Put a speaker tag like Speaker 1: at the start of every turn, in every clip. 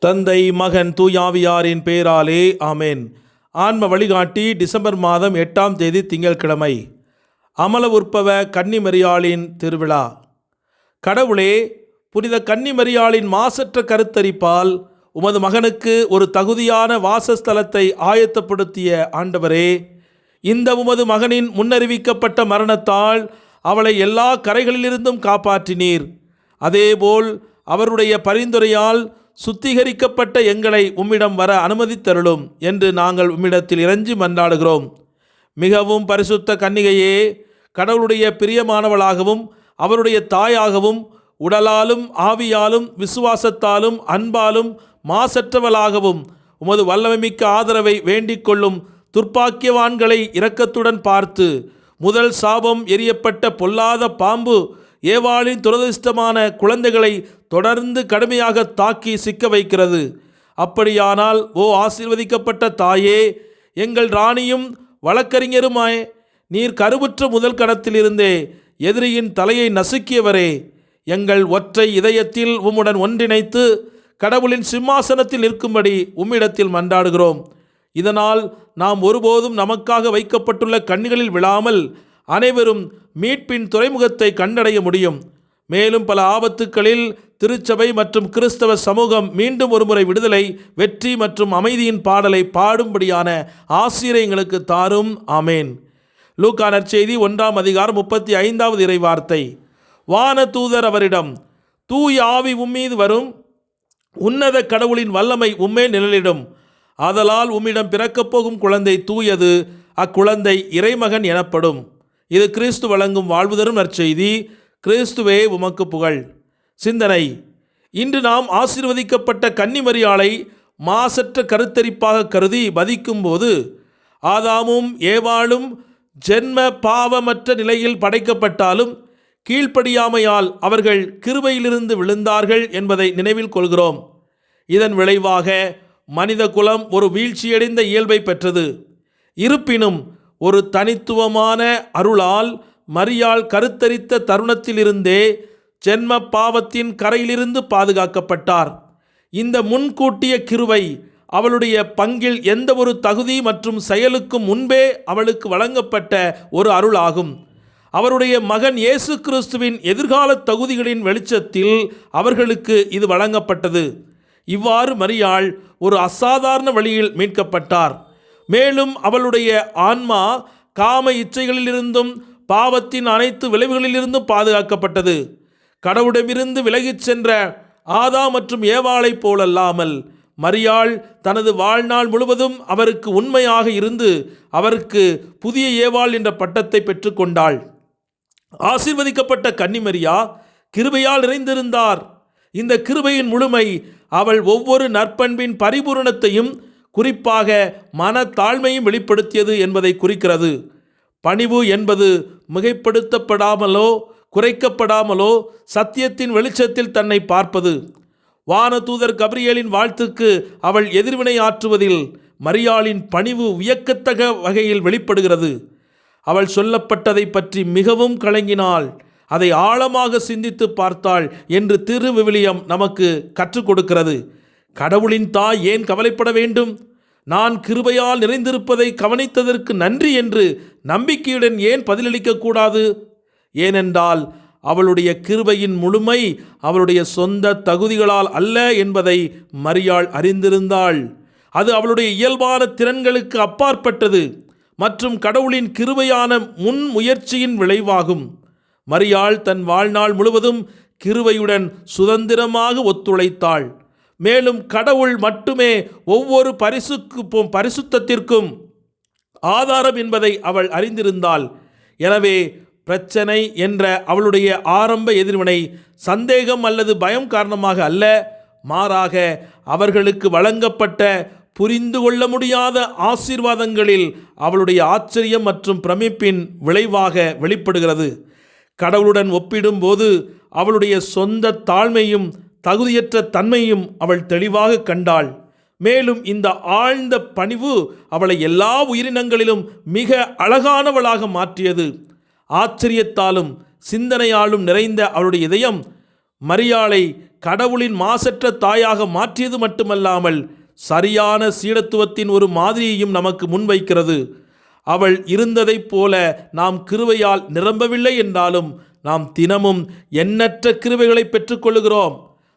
Speaker 1: தந்தை மகன் தூயாவியாரின் பெயராலே ஆமேன். ஆன்ம வழிகாட்டி டிசம்பர் மாதம் 8ஆம் தேதி திங்கட்கிழமை. அமல உற்பவ கன்னிமரியாளின் திருவிழா. கடவுளே, புனித கன்னிமரியாளின் மாசற்ற கருத்தரிப்பால் உமது மகனுக்கு ஒரு தகுதியான வாசஸ்தலத்தை ஆயத்தப்படுத்திய ஆண்டவரே, இந்த உமது மகனின் முன்னறிவிக்கப்பட்ட மரணத்தால் அவளை எல்லா கரைகளிலிருந்தும் காப்பாற்றினீர். அதேபோல் அவருடைய பரிந்துரையால் சுத்திகரிக்கப்பட்ட எங்களை உம்மிடம் வர அனுமதித்தருளும் என்று நாங்கள் உம்மிடத்தில் இறைஞ்சி மன்றாடுகிறோம். மிகவும் பரிசுத்த கன்னிகையே, கடவுளுடைய பிரியமானவளாகவும் அவருடைய தாயாகவும் உடலாலும் ஆவியாலும் விசுவாசத்தாலும் அன்பாலும் மாசற்றவளாகவும் உமது வல்லமைமிக்க ஆதரவை வேண்டிக் கொள்ளும் துர்ப்பாக்கியவான்களை இரக்கத்துடன் பார்த்து, முதல் சாபம் எரியப்பட்ட பொல்லாத பாம்பு ஏவாளின் துரதிர்ஷ்டமான குழந்தைகளை தொடர்ந்து கடுமையாக தாக்கி சிக்க வைக்கிறது. அப்படியானால் ஓ ஆசீர்வதிக்கப்பட்ட தாயே, எங்கள் ராணியும் வழக்கறிஞருமாய் நீர் கருவுற்ற முதல் கணத்திலிருந்தே எதிரியின் தலையை நசுக்கியவரே, எங்கள் ஒற்றை இதயத்தில் உம்முடன் ஒன்றிணைத்து கடவுளின் சிம்மாசனத்தில் நிற்கும்படி உம்மிடத்தில் மன்றாடுகிறோம். இதனால் நாம் ஒருபோதும் நமக்காக வைக்கப்பட்டுள்ள கண்ணிகளில் விழாமல் அனைவரும் மீட்பின் துறைமுகத்தை கண்டடைய முடியும். மேலும் பல ஆபத்துக்களில் திருச்சபை மற்றும் கிறிஸ்தவ சமூகம் மீண்டும் ஒருமுறை விடுதலை, வெற்றி மற்றும் அமைதியின் பாடலை பாடும்படியான ஆசிரை எங்களுக்கு தாரும். ஆமேன். லூக்கா நற்செய்தி 1ஆம் அதிகாரம் 35வது இறைவார்த்தை. வான தூதர் அவரிடம், தூய ஆவி உம்மீது வரும், உன்னத கடவுளின் வல்லமை உம்மேல் நிழலிடும். ஆதலால் உம்மிடம் பிறக்கப் போகும் குழந்தை தூயது, அக்குழந்தை இறைமகன் எனப்படும். இது கிறிஸ்து வழங்கும் வாழ்வு தரும் நற்செய்தி. கிறிஸ்துவே உமக்கு புகழ். சிந்தனை. இன்று நாம் ஆசீர்வதிக்கப்பட்ட கன்னிமரியாளை மாசற்ற கருத்தரிப்பாக கருதி மதிக்கும் போது, ஆதாமும் ஏவாளும் ஜென்ம பாவமற்ற நிலையில் படைக்கப்பட்டாலும் கீழ்ப்படியாமையால் அவர்கள் கிருபையிலிருந்து விழுந்தார்கள் என்பதை நினைவில் கொள்கிறோம். இதன் விளைவாக மனித குலம் ஒரு வீழ்ச்சியடைந்த இயல்பை பெற்றது. இருப்பினும் ஒரு தனித்துவமான அருளால் மரியாள் கருத்தரித்த தருணத்திலிருந்தே ஜென்ம பாவத்தின் கரையிலிருந்து பாதுகாக்கப்பட்டார். இந்த முன்கூட்டிய கிருபை அவளுடைய பங்கில் எந்த ஒரு தகுதி மற்றும் செயலுக்கும் முன்பே அவளுக்கு வழங்கப்பட்ட ஒரு அருளாகும். அவருடைய மகன் இயேசு கிறிஸ்துவின் எதிர்கால தகுதிகளின் வெளிச்சத்தில் அவர்களுக்கு இது வழங்கப்பட்டது. இவ்வாறு மரியாள் ஒரு அசாதாரண வழியில் மீட்கப்பட்டார். மேலும் அவளுடைய ஆன்மா காம இச்சைகளிலிருந்தும் பாவத்தின் அனைத்து விளைவுகளிலிருந்தும் பாதுகாக்கப்பட்டது. கடவுளிடமிருந்து விலகிச் சென்ற ஆதாம் மற்றும் ஏவாளை போலல்லாமல் மரியாள் தனது வாழ்நாள் முழுவதும் அவருக்கு உண்மையாக இருந்து அவருக்கு புதிய ஏவாள் என்ற பட்டத்தை பெற்றுக்கொண்டாள். ஆசீர்வதிக்கப்பட்ட கன்னிமரியா கிருபையால் நிறைந்திருந்தார். இந்த கிருபையின் முழுமை அவள் ஒவ்வொரு நற்பண்பின் பரிபூரணத்தையும், குறிப்பாக மனத்தாழ்மையும் வெளிப்படுத்தியது என்பதை குறிக்கிறது. பணிவு என்பது மிகைப்படுத்தப்படாமலோ குறைக்கப்படாமலோ சத்தியத்தின் வெளிச்சத்தில் தன்னை பார்ப்பது. வானதூதர் கபிரியேலின் வாழ்த்துக்கு அவள் எதிர்வினை ஆற்றுவதில் மரியாளின் பணிவு வியக்கத்தக்க வகையில் வெளிப்படுகிறது. அவள் சொல்லப்பட்டதை பற்றி மிகவும் கலங்கினாள், அதை ஆழமாக சிந்தித்து பார்த்தாள் என்று திருவிவிலியம் நமக்கு கற்றுக் கொடுக்கிறது. கடவுளின் தாய் ஏன் கவலைப்பட வேண்டும்? நான் கிருபையால் நிறைந்திருப்பதை கவனித்ததற்கு நன்றி என்று நம்பிக்கையுடன் ஏன் பதிலளிக்கக்கூடாது? ஏனென்றால் அவளுடைய கிருபையின் முழுமை அவளுடைய சொந்த தகுதிகளால் அல்ல என்பதை மரியாள் அறிந்திருந்தாள். அது அவளுடைய இயல்பான திறன்களுக்கு அப்பாற்பட்டது மற்றும் கடவுளின் கிருபையான முன் முயற்சியின் விளைவாகும். மரியாள் தன் வாழ்நாள் முழுவதும் கிருபையுடன் சுதந்திரமாக ஒத்துழைத்தாள். மேலும் கடவுள் மட்டுமே ஒவ்வொரு பரிசுத்தத்திற்கும் ஆதாரம் என்பதை அவள் அறிந்திருந்தாள். எனவே பிரச்சனை என்ற அவளுடைய ஆரம்ப எதிர்வினை சந்தேகம் அல்லது பயம் காரணமாக அல்ல, மாறாக அவர்களுக்கு வழங்கப்பட்ட புரிந்து கொள்ள முடியாத ஆசீர்வாதங்களில் அவளுடைய ஆச்சரியம் மற்றும் பிரமிப்பின் விளைவாக வெளிப்படுகிறது. கடவுளுடன் ஒப்பிடும்போது அவளுடைய சொந்த தாழ்மையும் தகுதியற்ற தன்மையும் அவள் தெளிவாக கண்டாள். மேலும் இந்த ஆழ்ந்த பணிவு அவளை எல்லா உயிரினங்களிலும் மிக அழகானவளாக மாற்றியது. ஆச்சரியத்தாலும் சிந்தனையாலும் நிறைந்த அவளுடைய இதயம் மரியாளை கடவுளின் மாசற்ற தாயாக மாற்றியது மட்டுமல்லாமல் சரியான சீடத்துவத்தின் ஒரு மாதிரியையும் நமக்கு முன்வைக்கிறது. அவள் இருந்ததைப் போல நாம் கிருபையால் நிரம்பவில்லை என்றாலும் நாம் தினமும் எண்ணற்ற கிருபைகளை பெற்றுக்கொள்கிறோம்.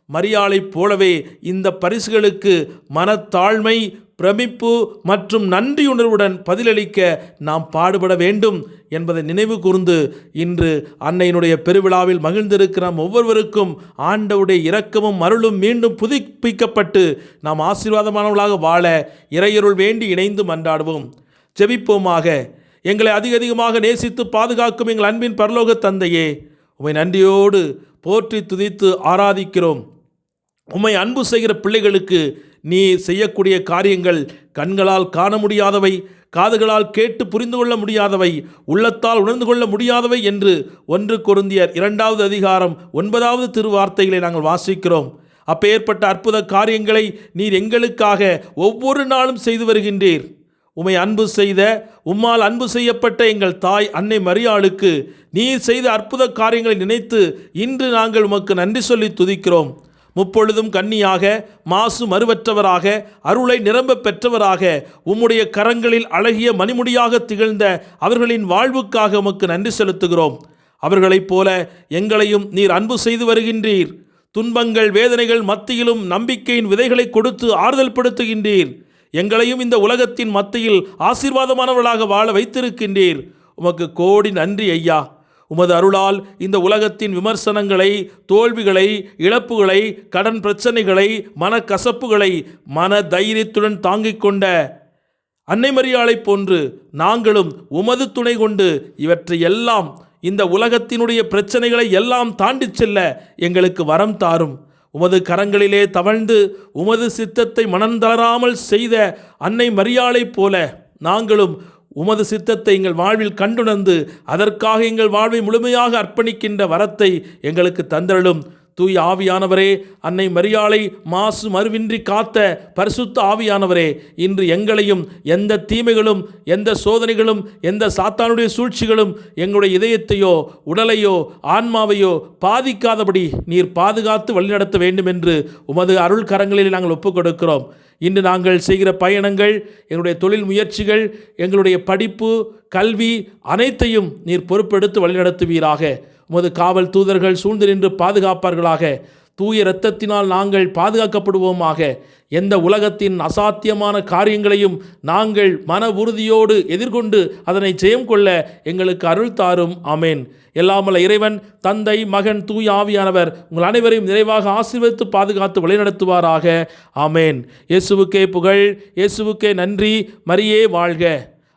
Speaker 1: மரியாளைப் போலவே இந்த பரிசுகளுக்கு மனத்தாழ்மை, பிரமிப்பு மற்றும் நன்றியுணர்வுடன் பதிலளிக்க நாம் பாடுபட வேண்டும் என்பதை நினைவு கூர்ந்து இன்று அன்னையினுடைய பெருவிழாவில் மகிழ்ந்திருக்கிற நாம் ஒவ்வொருவருக்கும் ஆண்டவருடைய இரக்கமும் அருளும் மீண்டும் புதுப்பிக்கப்பட்டு நாம் ஆசீர்வாதமானவர்களாக வாழ இறையருள் வேண்டி இணைந்து மன்றாடுவோம். ஜெபிப்போமாக. எங்களை அதிகமாக நேசித்து பாதுகாக்கும் எங்கள் அன்பின் பரலோக தந்தையே, உம்மை நன்றியோடு போற்றி துதித்து ஆராதிக்கிறோம். உம்மை அன்பு செய்கிற பிள்ளைகளுக்கு நீ செய்யக்கூடிய காரியங்கள் கண்களால் காண முடியாதவை, காதுகளால் கேட்டு புரிந்து கொள்ள முடியாதவை, உள்ளத்தால் உணர்ந்து கொள்ள முடியாதவை என்று 1 கொரிந்தியர் 2வது அதிகாரம் 9வது திருவார்த்தைகளை நாங்கள் வாசிக்கிறோம். அப்பேற்பட்ட அற்புத காரியங்களை நீர் எங்களுக்காக ஒவ்வொரு நாளும் செய்து வருகின்றீர். உம்மை அன்பு செய்த, உம்மால் அன்பு செய்யப்பட்ட எங்கள் தாய் அன்னை மரியாளுக்கு நீர் செய்த அற்புத காரியங்களை நினைத்து இன்று நாங்கள் உமக்கு நன்றி சொல்லி துதிக்கிறோம். முப்பொழுதும் கன்னியாக, மாசு மறுவற்றவராக, அருளை நிரம்ப பெற்றவராக, உம்முடைய கரங்களில் அழகிய மணிமுடியாக திகழ்ந்த அவர்களின் வாழ்வுக்காக உமக்கு நன்றி செலுத்துகிறோம். அவர்களைப் போல எங்களையும் நீர் அன்பு செய்து வருகின்றீர். துன்பங்கள், வேதனைகள் மத்தியிலும் நம்பிக்கையின் விதைகளை கொடுத்து ஆறுதல் படுத்துகின்றீர். எங்களையும் இந்த உலகத்தின் மத்தியில் ஆசீர்வாதமானவர்களாக வாழ வைத்திருக்கின்றீர். உமக்கு கோடி நன்றி ஐயா. உமது அருளால் இந்த உலகத்தின் விமர்சனங்களை, தோல்விகளை, இழப்புகளை, கடன் பிரச்சனைகளை, மனக்கசப்புகளை மன தைரியத்துடன் தாங்கிக் கொண்ட அன்னை மரியாளைப் போன்று நாங்களும் உமது துணை கொண்டு இவற்றை எல்லாம், இந்த உலகத்தினுடைய பிரச்சனைகளை எல்லாம் தாண்டி செல்ல எங்களுக்கு வரம் தாரும். உமது கரங்களிலே தவழ்ந்து உமது சித்தத்தை மனந்தளராமல் செய்த அன்னை மரியாளைப் போல நாங்களும் உமது சித்தத்தை எங்கள் வாழ்வில் கண்டுணர்ந்து அதற்காக எங்கள் வாழ்வை முழுமையாக அர்ப்பணிக்கின்ற வரத்தை எங்களுக்கு தந்தருளும். தூய் ஆவியானவரே, அன்னை மரியாளை மாசு மறுவின்றி காத்த பரிசுத்த ஆவியானவரே, இன்று எங்களையும் எந்த தீமைகளும், எந்த சோதனைகளும், எந்த சாத்தானுடைய சூழ்ச்சிகளும் எங்களுடைய இதயத்தையோ உடலையோ ஆன்மாவையோ பாதிக்காதபடி நீர் பாதுகாத்து வழிநடத்த வேண்டும் என்று உமது அருள் கரங்களில் நாங்கள் ஒப்புக் கொடுக்கிறோம். இன்று நாங்கள் செய்கிற பயணங்கள், எங்களுடைய தொழில் முயற்சிகள், எங்களுடைய படிப்பு, கல்வி அனைத்தையும் நீர் பொறுப்பெடுத்து வழிநடத்துவீராக. உமது காவல் தூதர்கள் சூழ்ந்து நின்று பாதுகாப்பார்களாக. தூய இரத்தத்தினால் நாங்கள் பாதுகாக்கப்படுவோமாக. எந்த உலகத்தின் அசாத்தியமான காரியங்களையும் நாங்கள் மன உறுதியோடு எதிர்கொண்டு அதனை ஜெயம் கொள்ள எங்களுக்கு அருள் தாரும். ஆமேன். எல்லாமல்ல இறைவன், தந்தை, மகன், தூய ஆவியானவர் உங்கள் அனைவரையும் நிறைவாக ஆசீர்வதித்து பாதுகாத்து வழிநடத்துவாராக. ஆமேன். இயேசுவுக்கே புகழ், இயேசுவுக்கே நன்றி. மரியே வாழ்க.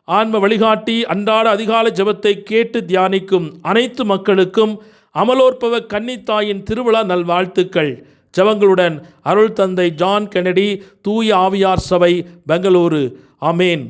Speaker 1: ஆன்ம வழிகாட்டி அன்றாட அதிகாலை ஜெபத்தை கேட்டு தியானிக்கும் அனைத்து மக்களுக்கும் அமலோற்பவ கன்னித்தாயின் திருவிழா நல்வாழ்த்துக்கள். ஜெபங்களுடன் அருள் தந்தை ஜான் கென்னடி, தூய ஆவியார் சபை, பெங்களூரு. ஆமேன்.